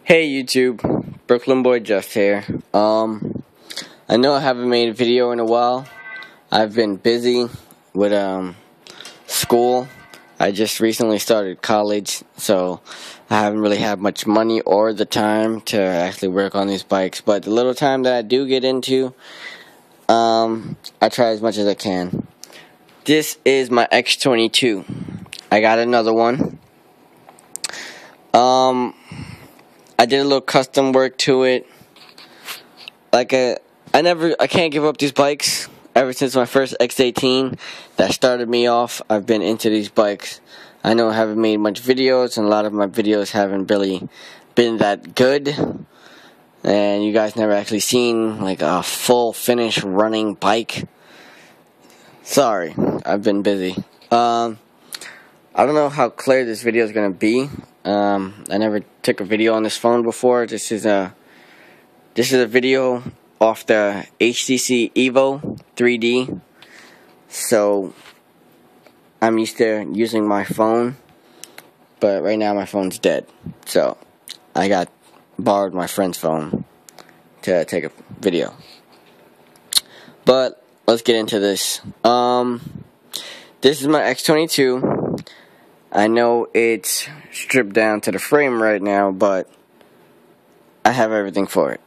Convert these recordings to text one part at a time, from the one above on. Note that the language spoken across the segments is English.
Hey YouTube, Brooklyn Boy Jeff here. I know I haven't made a video in a while. I've been busy with school. I just recently started college, so I haven't really had much money or the time to actually work on these bikes. But the little time that I do get into, I try as much as I can. This is my X22. I got another one. I did a little custom work to it. I can't give up these bikes. Ever since my first X18 that started me off, I've been into these bikes. I know I haven't made much videos, and a lot of my videos haven't really been that good. And you guys never actually seen like a full finished running bike. Sorry, I've been busy. I don't know how clear this video is gonna be. I never took a video on this phone before. This is a video off the HTC Evo 3D. So I'm used to using my phone, but right now my phone's dead. So I borrowed my friend's phone to take a video. But let's get into this. This is my X22. I know it's stripped down to the frame right now, but I have everything for it.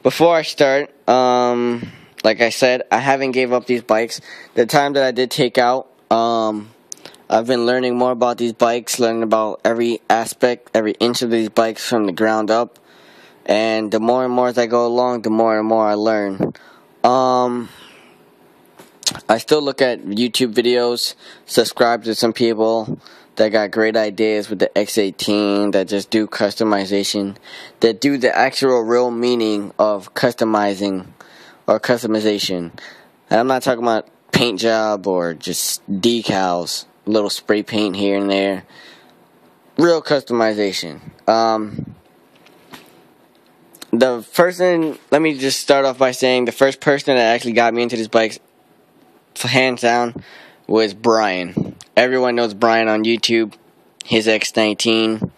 Before I start, like I said, I haven't gave up these bikes. The time that I did take out, I've been learning more about these bikes, learning about every aspect, every inch of these bikes from the ground up. And the more and more as I go along, the more and more I learn. I still look at YouTube videos, subscribe to some people that got great ideas with the X18, that just do customization, that do the actual real meaning of customizing or customization. And I'm not talking about paint job or just decals, little spray paint here and there. Real customization. Let me just start off by saying the first person that actually got me into these bikes, hands down, was Brian. Everyone knows Brian on YouTube. His X19,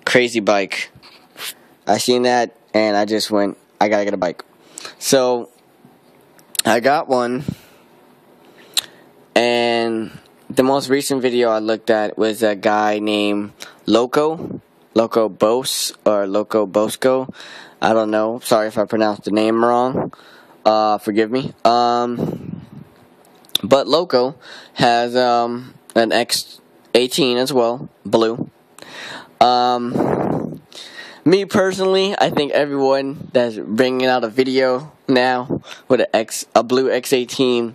crazy bike. I seen that and I just went, I gotta get a bike. So I got one, and the most recent video I looked at was a guy named Loco Bosco. I don't know. Sorry if I pronounced the name wrong. Forgive me. But Loco has an X18 as well, blue. Me personally, I think everyone that's bringing out a video now with a blue X18,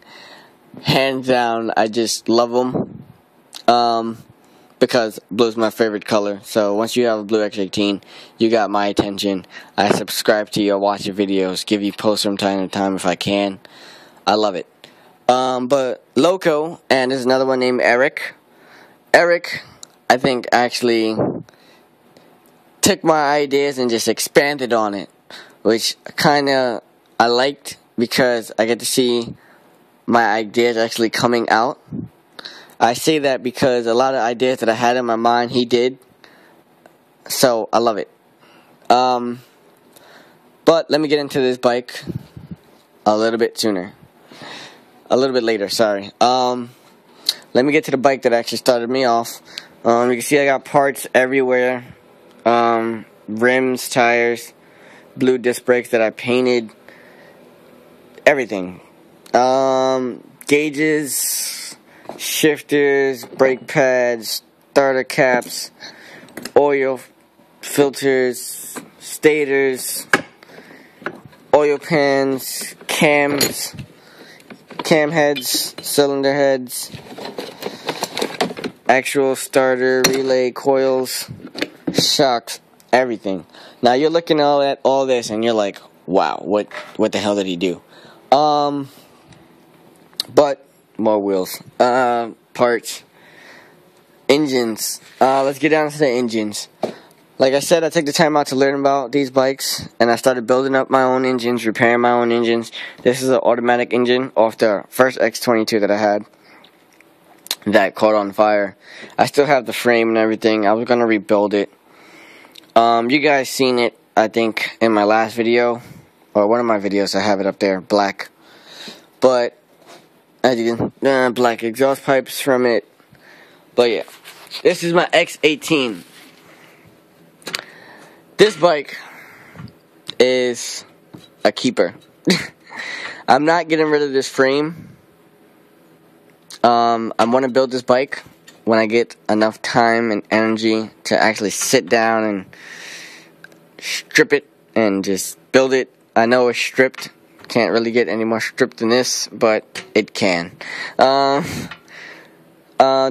hands down, I just love them. Because blue's my favorite color. So once you have a blue X18, you got my attention. I subscribe to you, I watch your videos, give you posts from time to time if I can. I love it. But Loco, and there's another one named Eric. Eric, I think, actually took my ideas and just expanded on it, which kinda I liked, because I get to see my ideas actually coming out. I say that because a lot of ideas that I had in my mind, he did. So I love it. But let me get into this bike a little bit later, sorry. Let me get to the bike that actually started me off. You can see I got parts everywhere. Rims, tires, blue disc brakes that I painted. Everything. Gauges, shifters, brake pads, starter caps, oil filters, stators, oil pans, cams, cam heads, cylinder heads, actual starter, relay, coils, shocks, everything. Now you're looking at all this and you're like, wow, what the hell did he do? But more wheels, parts, engines. Let's get down to the engines. Like I said, I took the time out to learn about these bikes, and I started building up my own engines, repairing my own engines. This is an automatic engine off the first X22 that I had. that caught on fire. I still have the frame and everything. I was gonna rebuild it. You guys seen it, I think, in my last video, or one of my videos. I have it up there, black. But as you can, black exhaust pipes from it. But yeah, this is my X18. This bike is a keeper. I'm not getting rid of this frame. I want to build this bike when I get enough time and energy to actually sit down and strip it and just build it. I know it's stripped. Can't really get any more stripped than this, but it can. The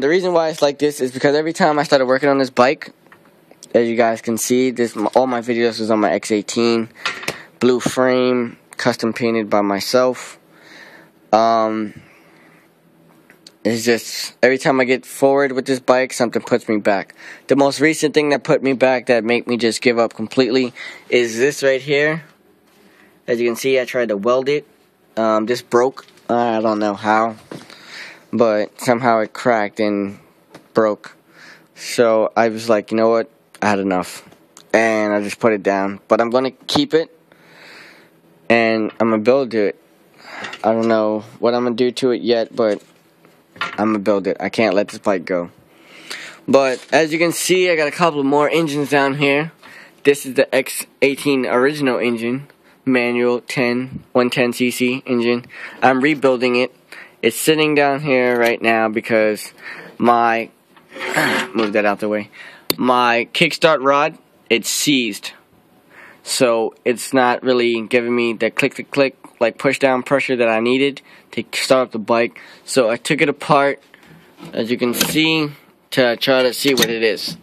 reason why it's like this is because every time I started working on this bike, as you guys can see, all my videos was on my X18, blue frame, custom painted by myself. It's just every time I get forward with this bike, something puts me back. The most recent thing that put me back, that made me just give up completely, is this right here. As you can see, I tried to weld it. This broke. I don't know how, but somehow it cracked and broke. So I was like, you know what? I had enough, and I just put it down. But I'm gonna keep it, and I'm gonna build it. I don't know what I'm gonna do to it yet, but I'm gonna build it. I can't let this bike go. But as you can see, I got a couple more engines down here. This is the X18 original engine, manual 110cc engine. I'm rebuilding it. It's sitting down here right now because my move that out the way. My kickstart rod, it's seized, so it's not really giving me the click, like push down pressure that I needed to start up the bike. So I took it apart, as you can see, to try to see what it is.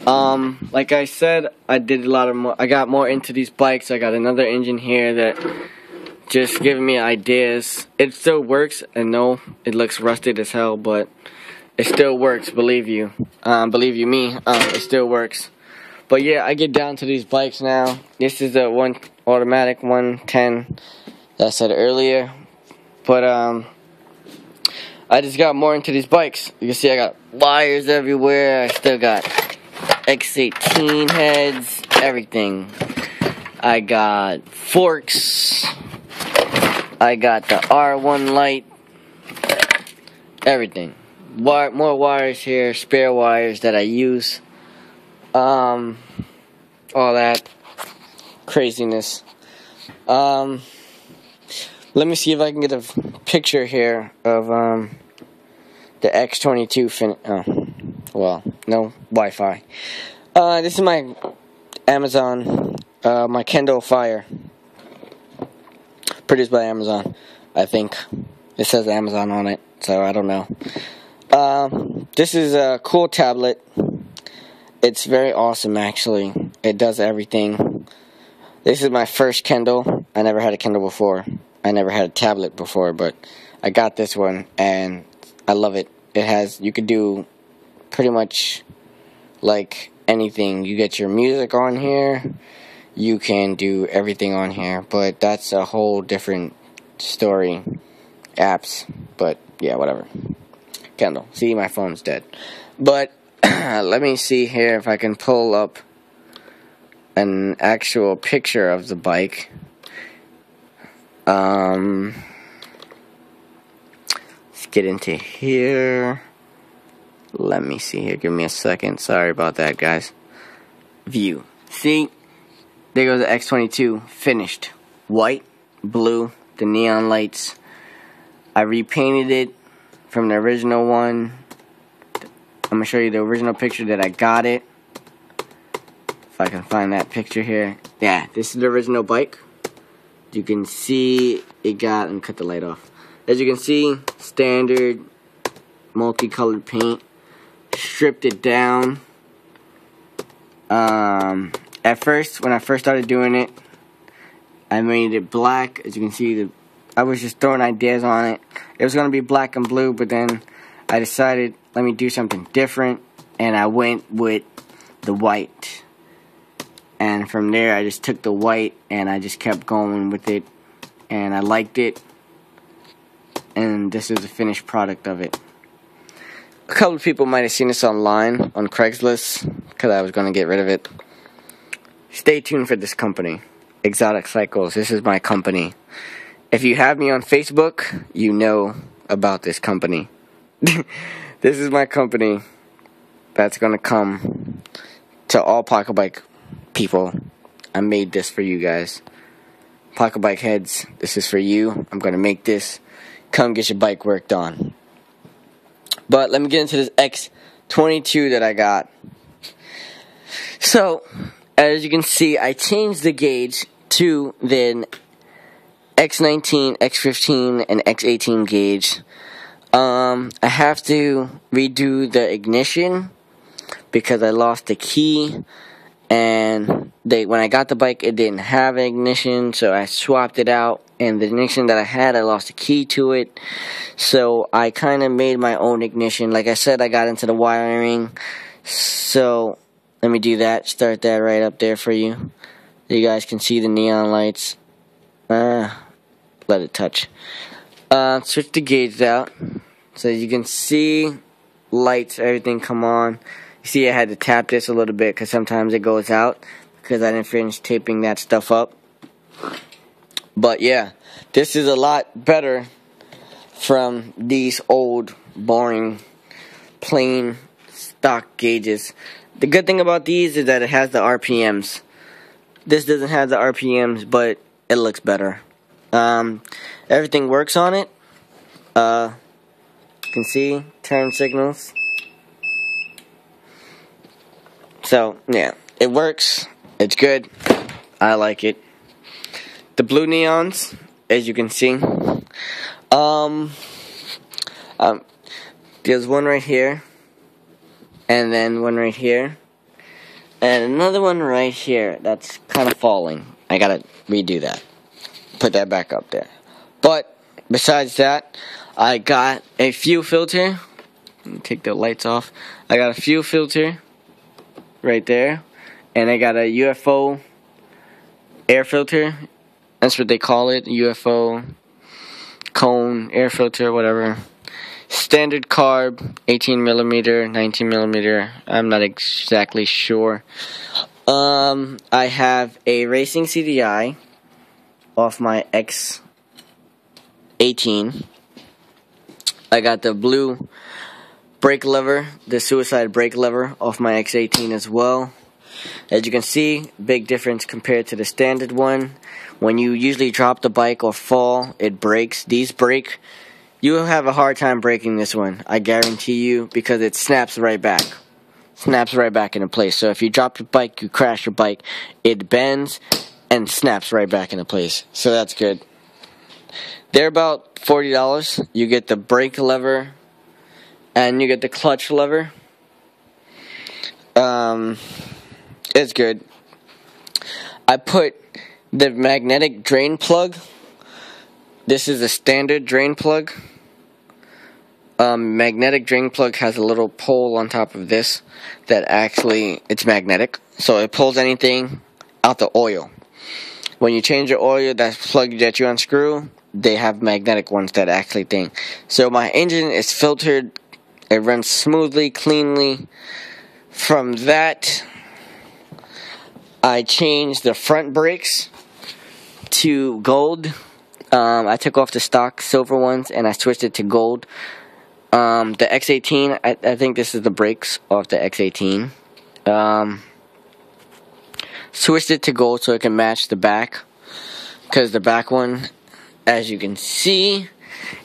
Like I said, I got more into these bikes. I got another engine here that just giving me ideas. It still works, and no, it looks rusted as hell, but it still works, believe you me, it still works. But yeah, I get down to these bikes now. This is a automatic 110 that I said earlier. But I just got more into these bikes. You can see I got wires everywhere. I still got X18 heads, everything. I got forks. I got the R1 light. Everything. More wires here, spare wires that I use. All that craziness. Let me see if I can get a picture here of the X22 well, no Wi-Fi. This is my Amazon, my Kindle Fire, produced by Amazon. I think it says Amazon on it, so I don't know. This is a cool tablet. It's very awesome, actually. It does everything. This is my first Kindle. I never had a Kindle before. I never had a tablet before, but I got this one, and I love it. You could do pretty much like anything. You get your music on here. You can do everything on here, but that's a whole different story. Apps, but yeah, whatever. Kindle. See, my phone's dead. But let me see here if I can pull up an actual picture of the bike. Let's get into here. Let me see here. Give me a second. Sorry about that, guys. View. See? There goes the X22. Finished. White, blue, the neon lights. I repainted it from the original one. I'm going to show you the original picture that I got it. If I can find that picture here. Yeah, this is the original bike. You can see it got, let me cut the light off. As you can see, standard multicolored paint. Stripped it down. At first, when I first started doing it, I made it black. As you can see, I was just throwing ideas on it. It was going to be black and blue, but then I decided, let me do something different, and I went with the white. And from there, I just took the white, and I just kept going with it, and I liked it, and this is the finished product of it. a couple of people might have seen this online on Craigslist because I was going to get rid of it. Stay tuned for this company, Exotic Cycles. This is my company. If you have me on Facebook, you know about this company. This is my company that's going to come to all pocket bike people. I made this for you guys. Pocket bike heads, this is for you. I'm going to make this. Come get your bike worked on. But let me get into this X22 that I got. So, as you can see, I changed the gauge to the X19, X15, and X18 gauge. I have to redo the ignition because I lost the key, and when I got the bike, it didn't have an ignition, so I swapped it out, and the ignition that I had, I lost the key to it, so I kind of made my own ignition. Like I said, I got into the wiring, so let me do that, start that right up there for you. You guys can see the neon lights. Let it touch. Switch the gauge out, so you can see lights, everything come on. You see I had to tap this a little bit because sometimes it goes out because I didn't finish taping that stuff up. But yeah, this is a lot better from these old, boring, plain stock gauges. The good thing about these is that it has the RPMs. This doesn't have the RPMs, but it looks better. Everything works on it. You can see turn signals. So yeah, it works. It's good. I like it. The blue neons, as you can see. There's one right here, and then one right here, and another one right here that's kind of falling. I gotta redo that. Put that back up there. But besides that, I got a fuel filter. Let me take the lights off. I got a fuel filter right there, and I got a UFO air filter. That's what they call it, UFO cone air filter, whatever. Standard carb, 18mm, 19mm. I'm not exactly sure. I have a racing CDI off my X18. I got the blue brake lever, the suicide brake lever off my X18 as well. As you can see, big difference compared to the standard one. When you usually drop the bike or fall, it breaks. These break. You will have a hard time breaking this one, I guarantee you, because it snaps right back. Snaps right back into place. So if you drop your bike, you crash your bike, it bends and snaps right back into place. So that's good. They're about $40. You get the brake lever and you get the clutch lever. It's good. I put the magnetic drain plug. This is a standard drain plug. Magnetic drain plug has a little pole on top of this that actually, it's magnetic. So it pulls anything out the oil. When you change your oil, that plug that you unscrew, they have magnetic ones that actually thing. So my engine is filtered. It runs smoothly, cleanly. From that, I changed the front brakes to gold. I took off the stock silver ones and I switched it to gold. The X18, I think this is the brakes off the X18. Switched it to gold so it can match the back, because the back one, as you can see,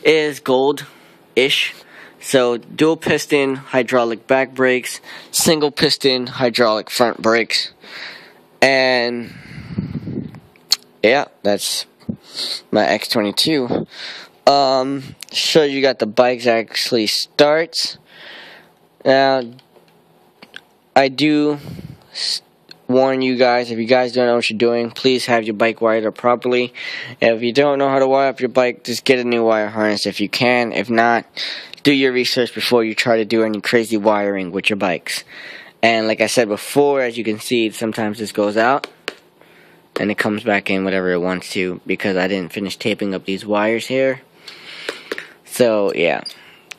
is gold-ish. So dual piston hydraulic back brakes, single piston hydraulic front brakes, and yeah, that's my X22. So you got the bikes actually starts. Now, I do warn you guys, if you guys don't know what you're doing, please have your bike wired up properly. If you don't know how to wire up your bike, just get a new wire harness if you can. If not, do your research before you try to do any crazy wiring with your bikes. And like I said before, as you can see, sometimes this goes out and it comes back in whatever it wants to, because I didn't finish taping up these wires here. So yeah,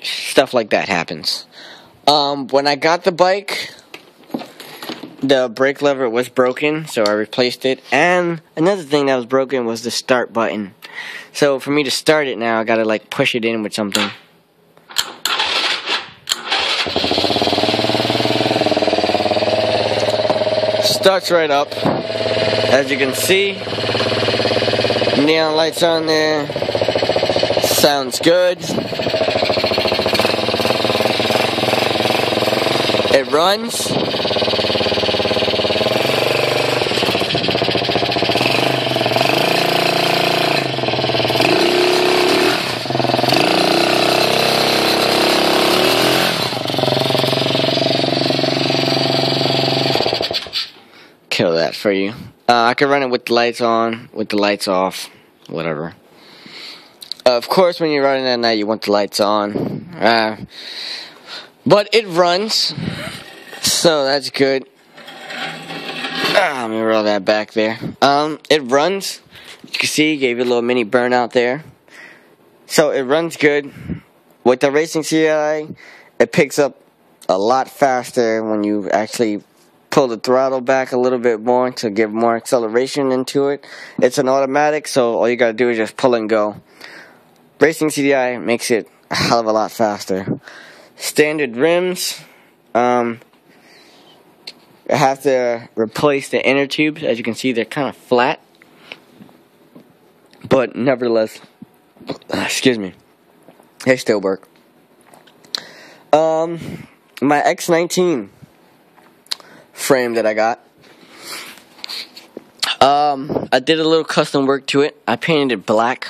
stuff like that happens. When I got the bike, the brake lever was broken, so I replaced it. And another thing that was broken was the start button. So for me to start it now, I gotta like push it in with something. Starts right up. As you can see, neon lights on there. Sounds good. It runs. Kill that for you. I could run it with the lights on, with the lights off, whatever. Of course, when you're running at night, you want the lights on. But it runs, so that's good. Let me roll that back there. It runs. You can see, gave you a little mini burnout there. So it runs good. With the Racing CDI, it picks up a lot faster when you actually pull the throttle back a little bit more to give more acceleration into it. It's an automatic, so all you gotta do is just pull and go. Racing CDI makes it a hell of a lot faster. Standard rims, I have to replace the inner tubes. As you can see, they're kind of flat, but nevertheless, excuse me, they still work. My X22 frame that I got, I did a little custom work to it. I painted it black.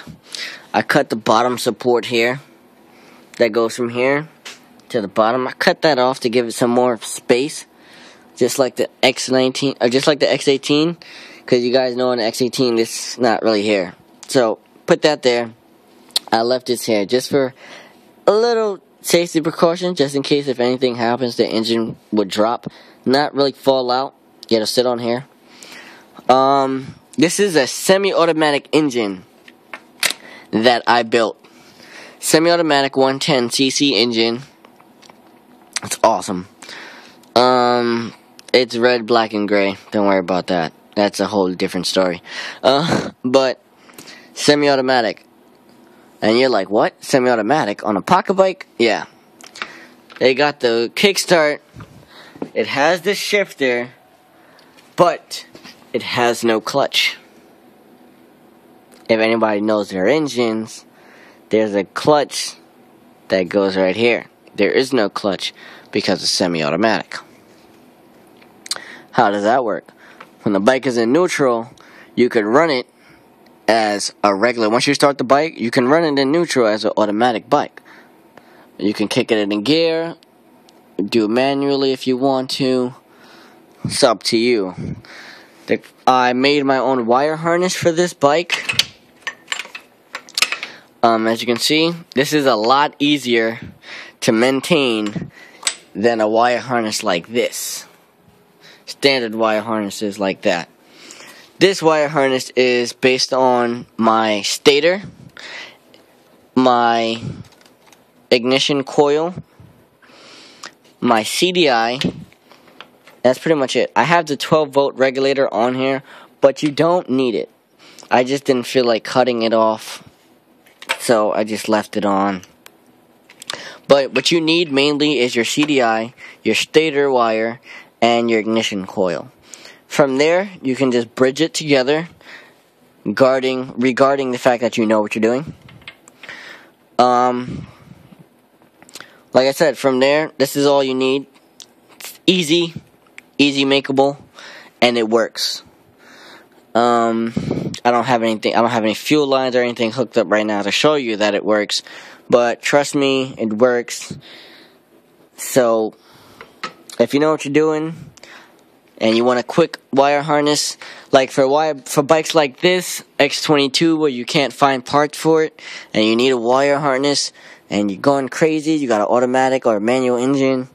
I cut the bottom support here that goes from here to the bottom. I cut that off to give it some more space, just like the X19 or just like the X18, because you guys know in the X18 this is not really here. So put that there. I left this here just for a little safety precaution, just in case if anything happens, the engine would drop, not really fall out. It'll sit on here. This is a semi-automatic engine that I built. Semi-automatic 110cc engine. It's awesome. It's red, black, and gray. Don't worry about that. That's a whole different story. But semi-automatic. And you're like, what? Semi-automatic on a pocket bike? Yeah. They got the kickstart. It has the shifter, but it has no clutch. If anybody knows their engines, there's a clutch that goes right here. There is no clutch because it's semi-automatic. How does that work? When the bike is in neutral, you can run it as a regular. Once you start the bike, you can run it in neutral as an automatic bike. You can kick it in gear, do it manually if you want to. It's up to you. I made my own wire harness for this bike. As you can see, this is a lot easier to maintain than a wire harness like this. Standard wire harnesses like that. This wire harness is based on my stator, my ignition coil, my CDI. That's pretty much it. I have the 12-volt regulator on here, but you don't need it. I just didn't feel like cutting it off, so I just left it on. But what you need mainly is your CDI, your stator wire, and your ignition coil. From there, you can just bridge it together, regarding the fact that you know what you're doing. Like I said, from there, this is all you need. It's easy makeable, and it works. I don't have any fuel lines or anything hooked up right now to show you that it works, but trust me, it works. So if you know what you're doing and you want a quick wire harness, like for bikes like this X22 where you can't find parts for it and you need a wire harness and you're going crazy, you got an automatic or a manual engine,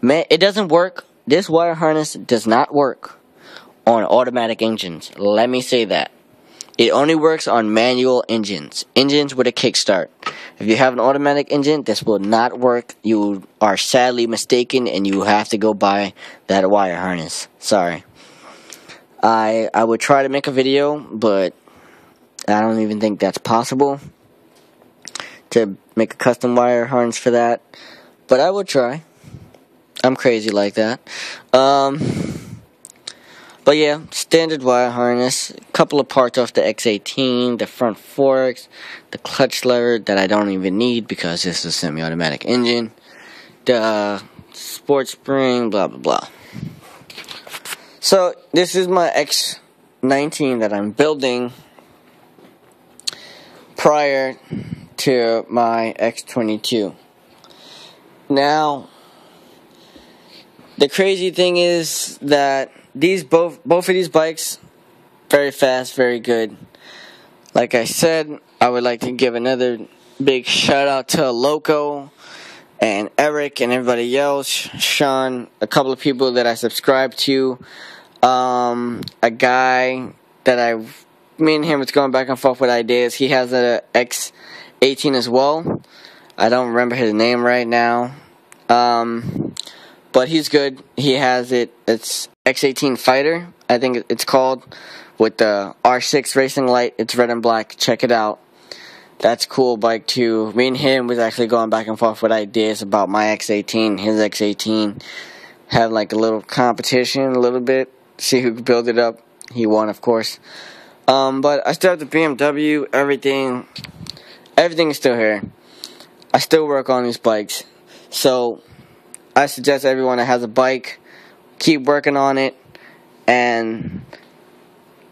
it doesn't work. This wire harness does not work on automatic engines. Let me say that. It only works on manual engines with a kickstart. If you have an automatic engine, this will not work. You are sadly mistaken, and you have to go buy that wire harness. Sorry. I would try to make a video, but I don't even think that's possible to make a custom wire harness for that. But I would try. I'm crazy like that. But yeah, standard wire harness, a couple of parts off the X18, the front forks, the clutch lever that I don't even need because this is a semi-automatic engine, the sports spring, blah blah blah. So this is my X19 that I'm building prior to my X22. Now, the crazy thing is that both of these bikes, very fast, very good. Like I said, I would like to give another big shout out to Loco and Eric and everybody else, Sean, a couple of people that I subscribe to, a guy that me and him was going back and forth with ideas. He has a X18 as well. I don't remember his name right now. But he's good. He has it. It's X18 Fighter, I think it's called, with the R6 racing light. It's red and black. Check it out. That's a cool bike too. Me and him was actually going back and forth with ideas about my X18, his X18. Had like a little competition, a little bit. See who could build it up. He won, of course. But I still have the BMW. Everything is still here. I still work on these bikes. So I suggest everyone that has a bike, keep working on it. And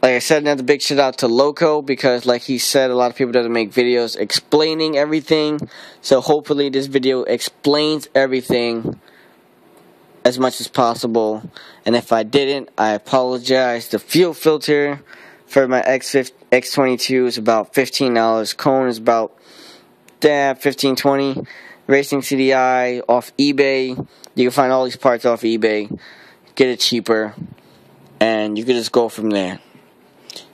like I said, another big shout out to Loco, because like he said, a lot of people doesn't make videos explaining everything. So hopefully this video explains everything as much as possible. And if I didn't, I apologize. The fuel filter for my X22 is about $15. Cone is about $15-20. Racing CDI off eBay. You can find all these parts off eBay. Get it cheaper. And you can just go from there.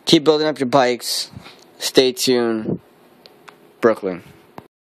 Keep building up your bikes. Stay tuned. Brooklyn.